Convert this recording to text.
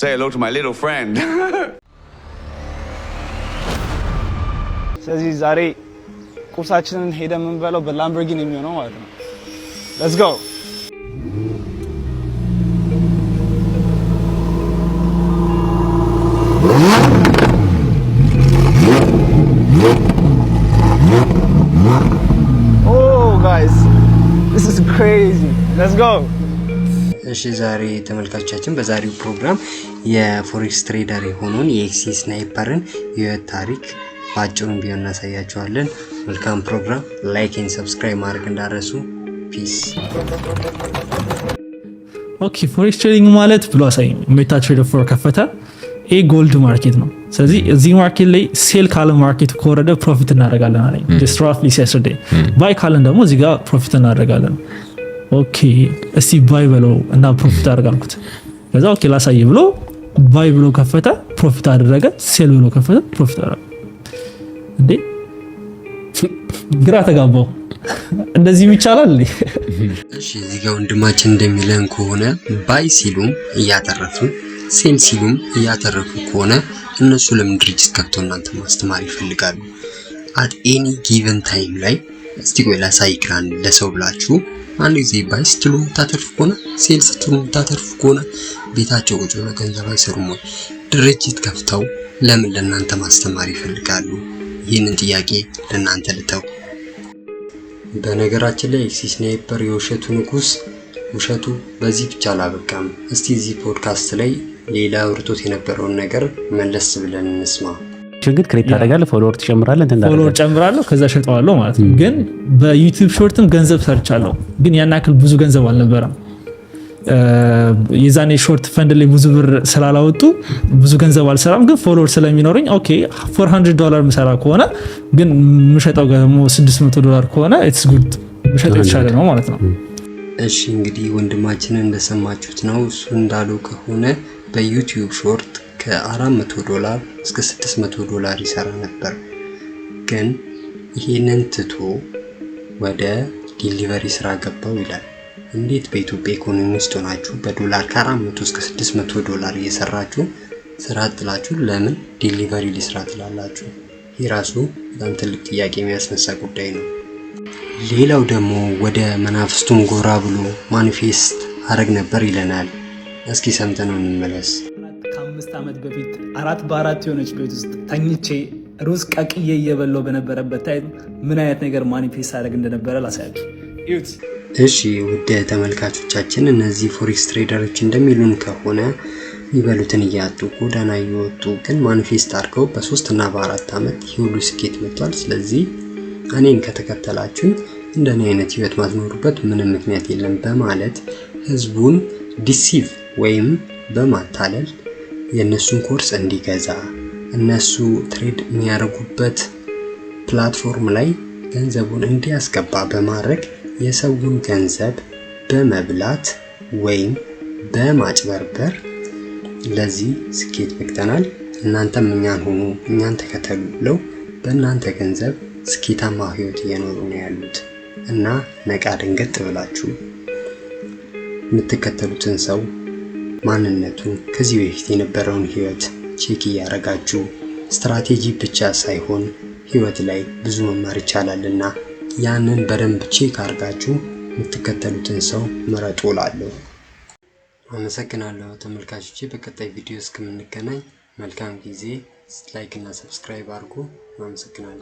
Say hello to my little friend. ስለዚህ ዛሬ ቁርሳችንን ሄደን የምንበላው በላምበርጊኒ የሚሆነው ማለት ነው። Let's go. Oh guys, this is crazy. Let's go. እሺ ዛሬ ተመልካቾቻችን በዛሬው ፕሮግራም የፎሬክስ ትሬደር የሆነውን የኤክሲ ስናይፐርን የታሪክ ባጭሩን ቢሆን እናሳያችኋለን። መልካም ፕሮግራም። ላይክ ኤንድ ሰብስክራይብ ማድረግ እንዳረሱ። ፒስ። ኦኬ ፎሬክስ ትሬዲንግ ማለት ብሎ አሳይኝ። ሜታ ትሬደር ፎር ከፈተ ኤ ጎልድ ማርኬት ነው። ስለዚህ እዚህ ማርኬት ላይ ሴል ካለ ማርኬት ከወረደ ፕሮፊት እናደርጋለን አለኝ። ጀስት ራፍሊ ሲያስረዳ ባይ ካለን ደግሞ እዚህ ጋር ፕሮፊት እናደርጋለን። ኦኬ እስቲ ባይ ብለው እና ፕሮፊት አደረጋልኩት። ከዛ ኦኬ ላሳይ ብሎ ባይ ብሎ ከፈተ ፕሮፊት አደረገ። ሴል ብሎ ከፈተ ፕሮፊት አደረገ። እንዴ ግራ ተጋባው። እንደዚህ ይቻላል? እሺ እዚህ ጋር ወንድማችን እንደሚለን ከሆነ ባይ ሲሉም እያተረፉ ሴል ሲሉም እያተረፉ ከሆነ እነሱ ለምን ድርጅት ከፍተው እናንተ ማስተማር ይፈልጋሉ? at any given time ላይ እስቲ ቆይ ላሳይ ክራን ለሰው ብላችሁ አንድ ጊዜ ባይ ስትሉ ታተርፉ ከሆነ ሴል ስትሉ ታተርፉ ከሆነ ቤታቸው ቁጭ ብለው ገንዘብ አይሰሩም ወይ? ድርጅት ከፍተው ለምን ለእናንተ ማስተማር ይፈልጋሉ? ይህንን ጥያቄ ለእናንተ ልተው። በነገራችን ላይ ኤክሲ ስናይፐር የውሸቱ ንጉስ ውሸቱ በዚህ ብቻ አላበቃም። እስቲ እዚህ ፖድካስት ላይ ሌላ አውርቶት የነበረውን ነገር መለስ ብለን እንስማ። ችግር ክሬት ታደርጋለህ፣ ፎሎወር ትጨምራለህ፣ እንትን ታደርጋለህ፣ ፎሎወር ጨምራለሁ፣ ከዛ ሸጠዋለሁ ማለት ነው። ግን በዩቲዩብ ሾርትም ገንዘብ ሰርቻለሁ፣ ግን ያን ያክል ብዙ ገንዘብ አልነበረም። የዛኔ ሾርት ፈንድ ላይ ብዙ ብር ስላላወጡ ብዙ ገንዘብ አልሰራም። ግን ፎሎወር ስለሚኖረኝ ኦኬ $400 ምሰራ ከሆነ ግን ምሸጠው ደግሞ $600 ከሆነ ኢትስ ጉድ፣ ምሸጠው የተሻለ ነው ማለት ነው። እሺ እንግዲህ ወንድማችንን እንደሰማችሁት ነው። እሱ እንዳለው ከሆነ በዩቲዩብ ሾርት ከ$400 እስከ $600 ይሰራ ነበር። ግን ይሄንን ትቶ ወደ ዲሊቨሪ ስራ ገባው ይላል። እንዴት በኢትዮጵያ ኢኮኖሚ ውስጥ ሆናችሁ በዶላር ከ400 እስከ $600 እየሰራችሁ ስራ ጥላችሁ ለምን ዲሊቨሪ ሊስራ ትላላችሁ? ይህ ራሱ በጣም ትልቅ ጥያቄ የሚያስነሳ ጉዳይ ነው። ሌላው ደግሞ ወደ መናፍስቱም ጎራ ብሎ ማኒፌስት አረግ ነበር ይለናል። እስኪ ሰምተነው እንመለስ። ከ5 ዓመት በፊት 4 በ4 የሆነች ቤት ውስጥ ተኝቼ ሩዝ ቀቅዬ እየበላሁ በነበረበት ታይም ምን አይነት ነገር ማኒፌስት አረግ እንደነበረ ላሳያችሁ። እዩት። እሺ ውድ ተመልካቾቻችን እነዚህ ፎሬክስ ትሬደሮች እንደሚሉን ከሆነ ይበሉትን እያጡ ጎዳና እየወጡ ግን ማኒፌስት አድርገው በ3 እና በ4 ዓመት ሁሉ ስኬት መጥቷል። ስለዚህ እኔን ከተከተላችሁ እንደኔ አይነት ህይወት ማትኖሩበት ምንም ምክንያት የለም በማለት ህዝቡን ዲሲቭ ወይም በማታለል የነሱን ኮርስ እንዲገዛ እነሱ ትሬድ የሚያደርጉበት ፕላትፎርም ላይ ገንዘቡን እንዲያስገባ በማድረግ የሰውን ገንዘብ በመብላት ወይም በማጭበርበር ለዚህ ስኬት በቅተናል። እናንተም እኛን ሆኑ እኛን ተከተሉ ብለው በእናንተ ገንዘብ ስኬታማ ህይወት እየኖሩ ነው ያሉት እና ነቃ ድንገት ብላችሁ የምትከተሉትን ሰው ማንነቱን ከዚህ በፊት የነበረውን ህይወት ቼክ እያደረጋችሁ ስትራቴጂ ብቻ ሳይሆን ህይወት ላይ ብዙ መማር ይቻላልና ያንን በደንብ ቼክ አድርጋችሁ የምትከተሉትን ሰው ምረጡ እላለሁ። አመሰግናለሁ ተመልካቾቼ። በቀጣይ ቪዲዮ እስከምንገናኝ መልካም ጊዜ። ላይክ እና ሰብስክራይብ አድርጉ። አመሰግናለሁ።